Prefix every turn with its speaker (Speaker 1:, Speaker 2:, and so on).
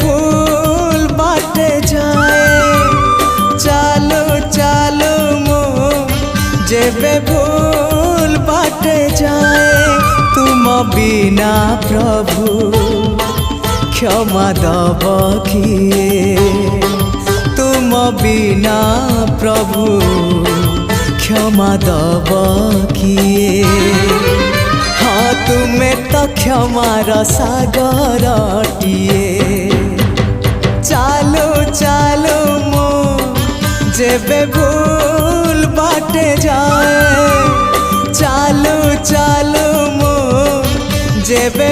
Speaker 1: भूल बाटे जाए चालो चालो मो जेबे भूल बाटे जाए तुम बिना प्रभु क्षमा दब किए तुम बिना प्रभु क्षमा दब किए हाँ तुम्हें तो क्षमार सागरटिए चालो चालो मो जेबे भूल बाटे जाए चालो चालो मो जेबे